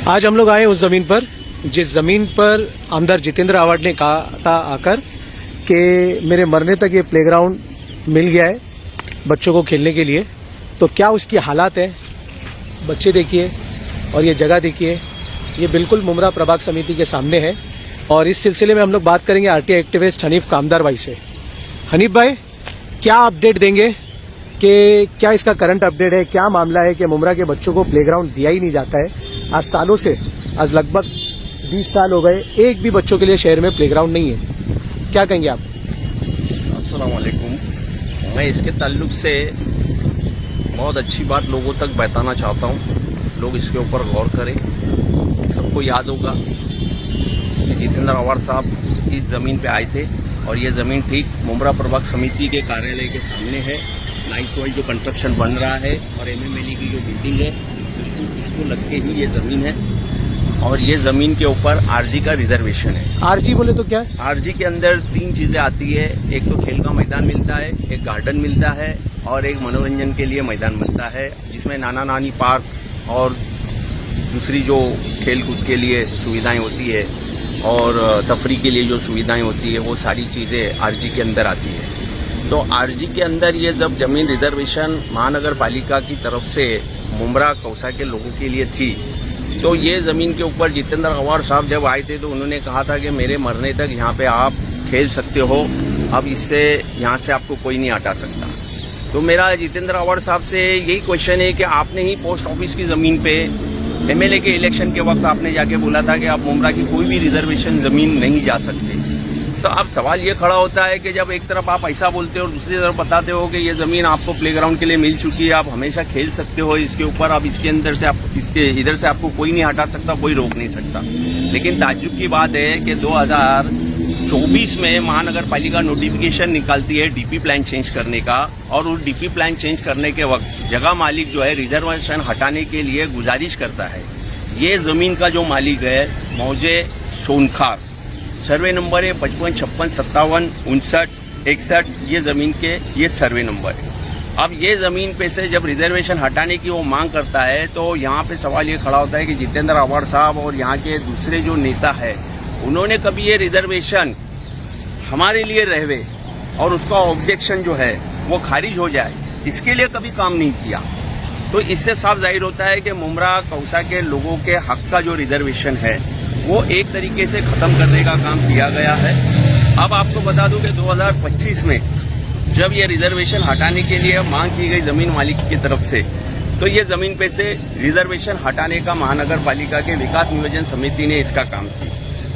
आज हम लोग आए उस जमीन पर जिस जमीन पर आमदार जितेंद्र आव्हाड ने कहा था आकर कि मेरे मरने तक ये प्लेग्राउंड मिल गया है बच्चों को खेलने के लिए। तो क्या उसकी हालात है, बच्चे देखिए और ये जगह देखिए, ये बिल्कुल मुमरा प्रभाग समिति के सामने है। और इस सिलसिले में हम लोग बात करेंगे आरटीआई एक्टिविस्ट हनीफ कामदार भाई से। हनीफ भाई, क्या अपडेट देंगे कि क्या इसका करंट अपडेट है, क्या मामला है कि मुमरा के बच्चों को प्लेग्राउंड दिया ही नहीं जाता है? आज सालों से, आज लगभग 20 साल हो गए, एक भी बच्चों के लिए शहर में प्लेग्राउंड नहीं है। क्या कहेंगे आप? अस्सलाम वालेकुम। मैं इसके ताल्लुक से बहुत अच्छी बात लोगों तक बताना चाहता हूँ। लोग इसके ऊपर गौर करें। सबको याद होगा कि जितेंद्र आव्हाड साहब इस ज़मीन पे आए थे और ये ज़मीन ठीक मुमरा प्रभाग समिति के कार्यालय के सामने है। नाइस वर्ल्ड जो कंस्ट्रक्शन बन रहा है और एमएमएलई की जो बिल्डिंग है बिल्कुल उसको लग के ही ये ज़मीन है। और ये ज़मीन के ऊपर आरजी का रिजर्वेशन है। आरजी बोले तो क्या है? आरजी के अंदर 3 चीज़ें आती है। एक तो खेल का मैदान मिलता है, एक गार्डन मिलता है और एक मनोरंजन के लिए मैदान मिलता है जिसमें नाना नानी पार्क और दूसरी जो खेल कूद के लिए सुविधाएं होती है और तफरी के लिए जो सुविधाएं होती है वो सारी चीज़ें आरजी के अंदर आती है। तो आरजी के अंदर ये जब जमीन रिजर्वेशन महानगर पालिका की तरफ से मुमरा कौसा के लोगों के लिए थी, तो ये ज़मीन के ऊपर जितेंद्र आव्हाड साहब जब आए थे तो उन्होंने कहा था कि मेरे मरने तक यहाँ पे आप खेल सकते हो, अब इससे यहाँ से आपको कोई नहीं हटा सकता। तो मेरा जितेंद्र आव्हाड साहब से यही क्वेश्चन है कि आपने ही पोस्ट ऑफिस की ज़मीन पे एमएलए के इलेक्शन के वक्त आपने जाके बोला था कि आप मुमरा की कोई भी रिजर्वेशन ज़मीन नहीं जा सकते। तो अब सवाल ये खड़ा होता है कि जब एक तरफ आप ऐसा बोलते हो और दूसरी तरफ बताते हो कि ये ज़मीन आपको प्लेग्राउंड के लिए मिल चुकी है, आप हमेशा खेल सकते हो इसके ऊपर, अब इसके अंदर से आप इसके इधर से आपको कोई नहीं हटा सकता, कोई रोक नहीं सकता। लेकिन ताज्जुब की बात है कि 2024 में महानगर पालिका नोटिफिकेशन निकालती है डीपी प्लान चेंज करने का और उस डीपी प्लान चेंज करने के वक्त जगह मालिक जो है रिजर्वेशन हटाने के लिए गुजारिश करता है। ये ज़मीन का जो मालिक है मौजे सोनखार, सर्वे नंबर है 55 56 57 59 61, ये ज़मीन के ये सर्वे नंबर है। अब ये ज़मीन पे से जब रिजर्वेशन हटाने की वो मांग करता है तो यहाँ पे सवाल ये खड़ा होता है कि जितेंद्र आव्हाड साहब और यहाँ के दूसरे जो नेता है उन्होंने कभी ये रिजर्वेशन हमारे लिए रहवे और उसका ऑब्जेक्शन जो है वो खारिज हो जाए, इसके लिए कभी काम नहीं किया। तो इससे साफ जाहिर होता है कि मुमरा कौसा के लोगों के हक का जो रिजर्वेशन है वो एक तरीके से खत्म करने का काम किया गया है। अब आपको बता दूं कि 2025 में जब ये रिजर्वेशन हटाने के लिए मांग की गई जमीन मालिक की तरफ से, तो ये जमीन पे से रिजर्वेशन हटाने का महानगर पालिका के विकास नियोजन समिति ने इसका काम किया।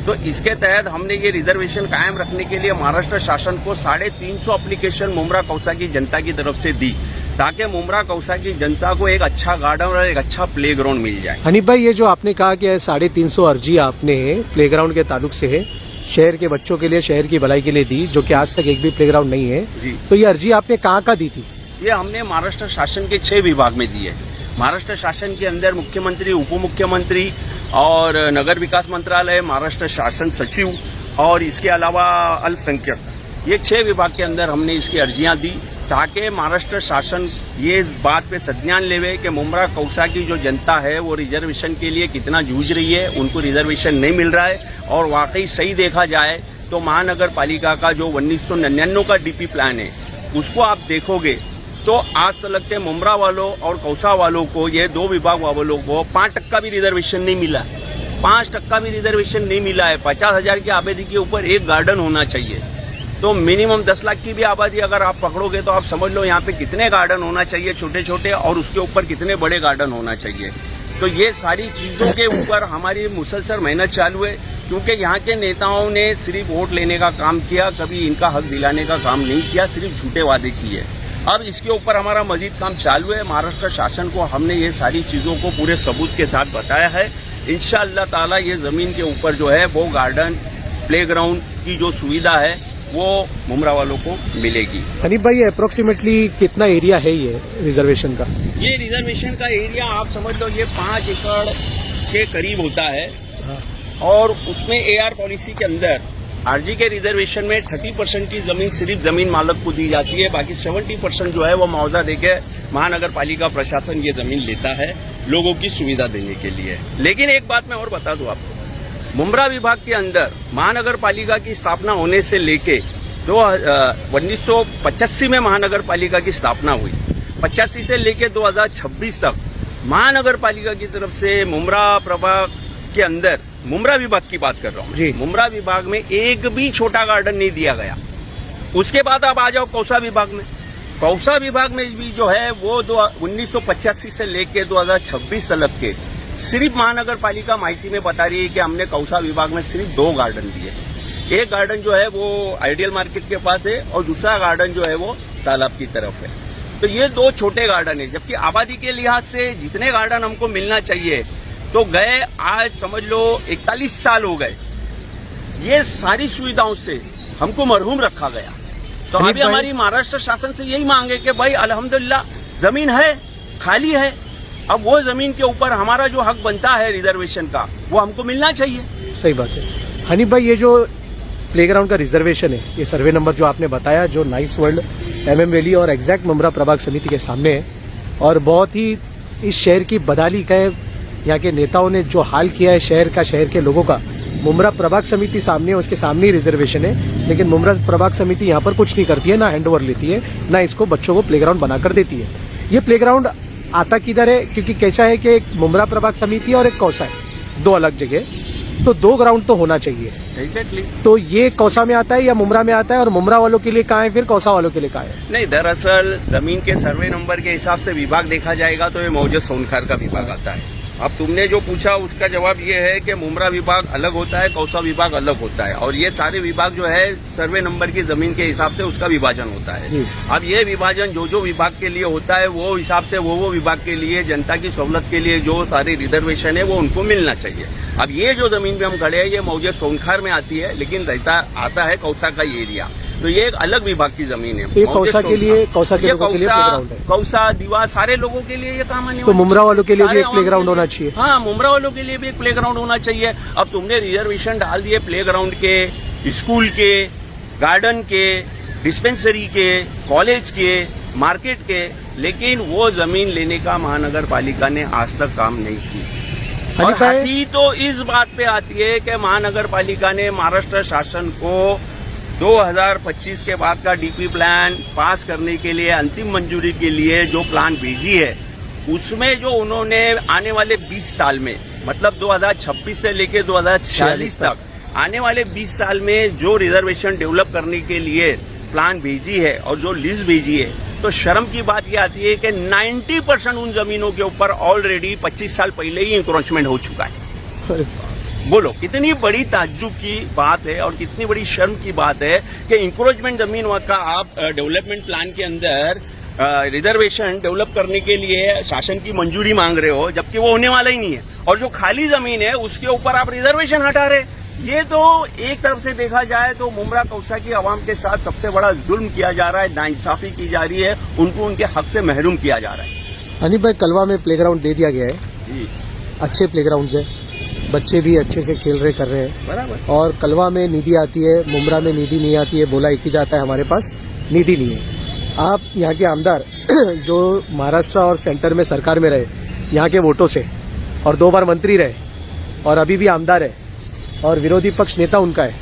तो इसके तहत हमने ये रिजर्वेशन कायम रखने के लिए महाराष्ट्र शासन को 350 एप्लीकेशन मुमरा कौसा की जनता की तरफ से दी ताकि मुमरा कौसा की जनता को एक अच्छा गार्डन और एक अच्छा प्लेग्राउंड मिल जाए। हनीफ भाई, ये जो आपने कहा कि 350 अर्जी आपने प्लेग्राउंड के ताल्लुक से शहर के बच्चों के लिए, शहर की भलाई के लिए दी, जो कि आज तक एक भी प्लेग्राउंड नहीं है जी। तो ये अर्जी आपने कहाँ दी थी? ये हमने महाराष्ट्र शासन के 6 विभाग में दी है। महाराष्ट्र शासन के अंदर मुख्यमंत्री, उप मुख्यमंत्री और नगर विकास मंत्रालय, महाराष्ट्र शासन सचिव और इसके अलावा अल्पसंख्यक, ये 6 विभाग के अंदर हमने इसकी अर्जियां दी ताकि महाराष्ट्र शासन ये इस बात पे संज्ञान लेवे कि मुमरा कौसा की जो जनता है वो रिजर्वेशन के लिए कितना जूझ रही है, उनको रिजर्वेशन नहीं मिल रहा है। और वाकई सही देखा जाए तो महानगर पालिका का जो 1999 का डीपी प्लान है उसको आप देखोगे तो आज तक के मुमरा वालों और कौसा वालों को, ये 2 विभाग वालों को 5% भी रिजर्वेशन नहीं मिला है। 5% भी रिजर्वेशन नहीं मिला है। 50,000 की आबादी के ऊपर एक गार्डन होना चाहिए, तो मिनिमम 10 लाख की भी आबादी अगर आप पकड़ोगे तो आप समझ लो यहाँ पे कितने गार्डन होना चाहिए छोटे छोटे, और उसके ऊपर कितने बड़े गार्डन होना चाहिए। तो ये सारी चीजों के ऊपर हमारी मुसलसल मेहनत चालू है, क्योंकि यहाँ के नेताओं ने सिर्फ वोट लेने का काम किया, कभी इनका हक दिलाने का काम नहीं किया, सिर्फ झूठे वादे किए। अब इसके ऊपर हमारा मजीद काम चालू है। महाराष्ट्र शासन को हमने ये सारी चीजों को पूरे सबूत के साथ बताया है। इंशाअल्लाह ताला ये जमीन के ऊपर जो है वो गार्डन, प्लेग्राउंड की जो सुविधा है वो मुमरा वालों को मिलेगी। हनीफ भाई, अप्रोक्सीमेटली कितना एरिया है ये रिजर्वेशन का? ये रिजर्वेशन का एरिया आप समझ लो ये 5 एकड़ के करीब होता है। और उसमें एआर पॉलिसी के अंदर आरजी के रिजर्वेशन में 30% की जमीन सिर्फ जमीन मालक को दी जाती है, बाकी 70% जो है वो मुआवजा देके महानगर पालिका प्रशासन ये जमीन लेता है। लोगों की सुविधा देने के लिए। लेकिन एक बात मैं और बता दूं आपको, मुंब्रा विभाग के अंदर महानगर पालिका की स्थापना होने से लेके 1985 में महानगर पालिका की स्थापना हुई, 85 से लेके 2026 तक महानगर पालिका की तरफ से मुंब्रा प्रभाग के अंदर, मुंब्रा विभाग की बात कर रहा हूं मैं, मुंब्रा विभाग में एक भी छोटा गार्डन नहीं दिया गया। उसके बाद आप आ जाओ कौसा विभाग में, कौसा विभाग में भी जो है वो 1985 से लेके 2026 तक के सिर्फ महानगर पालिका माहिती में बता रही है कि हमने कौसा विभाग में सिर्फ 2 गार्डन दिए। एक गार्डन जो है वो आइडियल मार्केट के पास है और दूसरा गार्डन जो है वो तालाब की तरफ है। तो ये 2 छोटे गार्डन है, जबकि आबादी के लिहाज से जितने गार्डन हमको मिलना चाहिए तो गए, आज समझ लो 41 साल हो गए, ये सारी सुविधाओं से हमको मरहूम रखा गया। तो अभी हमारी महाराष्ट्र शासन से यही मांग है कि भाई अल्हम्दुलिल्लाह जमीन है, खाली है, अब वो जमीन के ऊपर हमारा जो हक बनता है रिजर्वेशन का वो हमको मिलना चाहिए। सही बात है हनीफ भाई, ये जो प्लेग्राउंड का रिजर्वेशन है, ये सर्वे नंबर जो आपने बताया जो नाइस वर्ल्ड MM वैली और एग्जैक्ट मुंब्रा प्रभाग समिति के सामने है, और बहुत ही इस शहर की बदहाली का यहाँ के नेताओं ने जो हाल किया है शहर के लोगों का। मुंब्रा प्रभाग समिति सामने है, उसके सामने ही रिजर्वेशन है, लेकिन मुंब्रा प्रभाग समिति यहाँ पर कुछ नहीं करती है, ना हैंडओवर लेती है, ना इसको बच्चों को प्लेग्राउंड बनाकर देती है। ये प्लेग्राउंड आता किधर है, क्योंकि कैसा है कि एक मुंब्रा प्रभाग समिति और एक कौसा है, 2 अलग जगह, तो 2 ग्राउंड तो होना चाहिए। एग्जैक्टली। तो ये कौसा में आता है या मुंब्रा में आता है, और मुंब्रा वालों के लिए कहाँ है, फिर कौसा वालों के लिए कहाँ है? नहीं, दरअसल जमीन के सर्वे नंबर के हिसाब से विभाग देखा जाएगा तो ये मौजे सोनखार का विभाग आता है। अब तुमने जो पूछा उसका जवाब ये है कि मुंब्रा विभाग अलग होता है, कौसा विभाग अलग होता है, और ये सारे विभाग जो है सर्वे नंबर की जमीन के हिसाब से उसका विभाजन होता है। अब ये विभाजन जो विभाग के लिए होता है वो हिसाब से वो विभाग के लिए जनता की सहूलत के लिए जो सारी रिजर्वेशन है वो उनको मिलना चाहिए। अब ये जो जमीन पे हम खड़े हैं ये मौजे सोनखार में आती है, लेकिन आता है कौसा का ये एरिया, तो ये एक अलग विभाग की जमीन है। ये कौसा के लिए, कौसा के लोगों के लिए प्लेग्राउंड है, कौसा दीवा सारे लोगों के लिए ये काम नहीं। तो मुंब्रा वालों के लिए भी एक प्लेग्राउंड होना चाहिए। हाँ, मुंब्रा वालों के लिए भी एक प्लेग्राउंड होना चाहिए। अब तुमने रिजर्वेशन डाल दिए प्लेग्राउंड के, स्कूल के, गार्डन के, डिस्पेंसरी के, कॉलेज के, मार्केट के, लेकिन वो जमीन लेने का महानगर पालिका ने आज तक काम नहीं किया। और हंसी तो इस बात पे आती है कि महानगर पालिका ने महाराष्ट्र शासन को 2025 के बाद का DP प्लान पास करने के लिए, अंतिम मंजूरी के लिए जो प्लान भेजी है, उसमें जो उन्होंने आने वाले 20 साल में, मतलब 2026 से लेकर 2046 तक आने वाले 20 साल में जो रिजर्वेशन डेवलप करने के लिए प्लान भेजी है और जो लिस्ट भेजी है, तो शर्म की बात यह आती है कि 90% उन जमीनों के ऊपर ऑलरेडी 25 साल पहले ही इंक्रोचमेंट हो चुका है। बोलो कितनी बड़ी ताज्जुब की बात है और कितनी बड़ी शर्म की बात है कि इंक्रोचमेंट जमीन का आप डेवलपमेंट प्लान के अंदर रिजर्वेशन डेवलप करने के लिए शासन की मंजूरी मांग रहे हो, जबकि वो होने वाला ही नहीं है, और जो खाली जमीन है उसके ऊपर आप रिजर्वेशन हटा रहे। ये तो एक तरफ से देखा जाए तो मुंब्रा कौसा की आवाम के साथ सबसे बड़ा जुल्म किया जा रहा है, नाइंसाफी की जा रही है, उनको उनके हक से महरूम किया जा रहा है। हनीफ भाई, कलवा में प्लेग्राउंड दे दिया गया है जी, अच्छे प्लेग्राउंड है, बच्चे भी अच्छे से खेल रहे कर रहे हैं बराबर, और कलवा में निधि आती है, मुंब्रा में निधि नहीं आती है, बोला एक ही जाता है हमारे पास निधि नहीं है। आप यहाँ के आमदार जो महाराष्ट्र और सेंटर में सरकार में रहे, यहाँ के वोटों से, और 2 बार मंत्री रहे और अभी भी आमदार है, और विरोधी पक्ष नेता उनका है,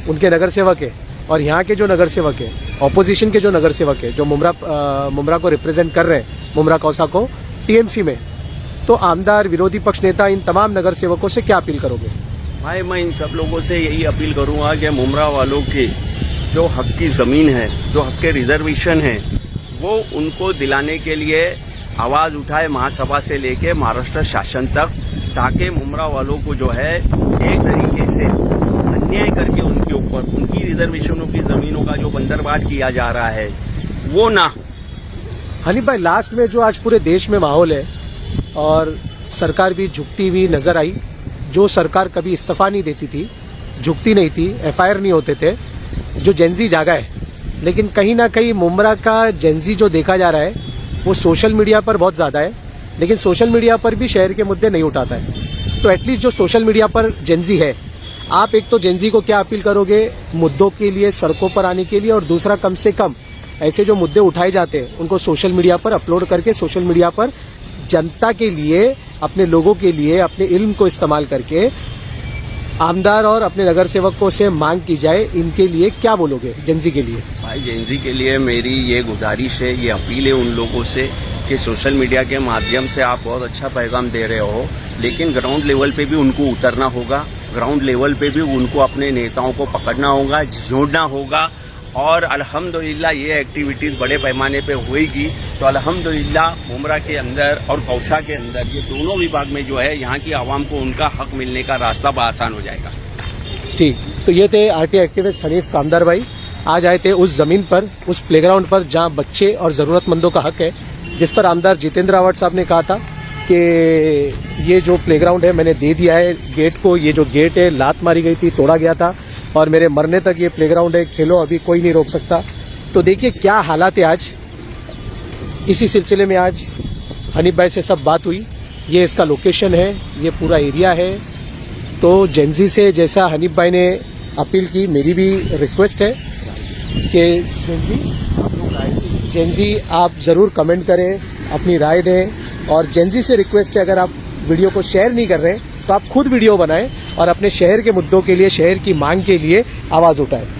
उनके नगर सेवक है, और यहाँ के जो नगर सेवक है, ऑपोजिशन के जो नगर सेवक है, जो मुंब्रा को रिप्रेजेंट कर रहे हैं, मुंब्रा कौसा को TMC में, तो आमदार, विरोधी पक्ष नेता, इन तमाम नगर सेवकों से क्या अपील करोगे? भाई, मैं इन सब लोगों से यही अपील करूंगा कि मुंब्रा वालों की जो हक की जमीन है, जो हक के रिजर्वेशन है, वो उनको दिलाने के लिए आवाज उठाए महासभा से लेके महाराष्ट्र शासन तक, ताकि मुंब्रा वालों को जो है एक तरीके से अन्याय करके उनके ऊपर उनकी रिजर्वेशनों की जमीनों का जो बंदरबाट किया जा रहा है वो ना। हनीफ भाई, लास्ट में जो आज पूरे देश में माहौल है और सरकार भी झुकती हुई नजर आई, जो सरकार कभी इस्तीफा नहीं देती थी, झुकती नहीं थी, FIR नहीं होते थे, जो जेंजी जागा है, लेकिन कहीं ना कहीं मुंब्रा का जेंजी जो देखा जा रहा है वो सोशल मीडिया पर बहुत ज्यादा है, लेकिन सोशल मीडिया पर भी शहर के मुद्दे नहीं उठाता है। तो एटलीस्ट जो सोशल मीडिया पर जेंजी है, आप एक तो जेंजी को क्या अपील करोगे मुद्दों के लिए सड़कों पर आने के लिए, और दूसरा कम से कम ऐसे जो मुद्दे उठाए जाते हैं उनको सोशल मीडिया पर अपलोड करके सोशल मीडिया पर जनता के लिए, अपने लोगों के लिए अपने इल्म को इस्तेमाल करके आमदार और अपने नगर सेवकों से मांग की जाए, इनके लिए क्या बोलोगे जेंजी के लिए? भाई जेंजी के लिए मेरी ये गुजारिश है, ये अपील है उन लोगों से कि सोशल मीडिया के माध्यम से आप बहुत अच्छा पैगाम दे रहे हो, लेकिन ग्राउंड लेवल पे भी उनको उतरना होगा, ग्राउंड लेवल पे भी उनको अपने नेताओं को पकड़ना होगा, जोड़ना होगा। और अल्हम्दुलिल्लाह ये एक्टिविटीज बड़े पैमाने पे होएगी तो अल्हम्दुलिल्लाह मुमरा के अंदर और कौसा के अंदर ये दोनों विभाग में जो है यहाँ की आवाम को उनका हक मिलने का रास्ता आसान हो जाएगा। ठीक, तो ये थे आरटीआई एक्टिविस्ट हनीफ कामदार भाई। आज आए थे उस जमीन पर, उस प्लेग्राउंड पर जहाँ बच्चे और जरूरतमंदों का हक है, जिस पर आमदार जितेंद्र आवाड साहब ने कहा था कि ये जो प्लेग्राउंड है मैंने दे दिया है गेट को, ये जो गेट है लात मारी गई थी, तोड़ा गया था और मेरे मरने तक ये प्लेग्राउंड है, खेलो अभी कोई नहीं रोक सकता। तो देखिए क्या हालात है आज। इसी सिलसिले में आज हनीफ भाई से सब बात हुई। ये इसका लोकेशन है, ये पूरा एरिया है। तो जेंजी से जैसा हनीफ भाई ने अपील की, मेरी भी रिक्वेस्ट है कि जेंजी आप जरूर कमेंट करें, अपनी राय दें। और जेंजी से रिक्वेस्ट है, अगर आप वीडियो को शेयर नहीं कर रहे तो आप खुद वीडियो बनाएं और अपने शहर के मुद्दों के लिए, शहर की मांग के लिए आवाज उठाएं।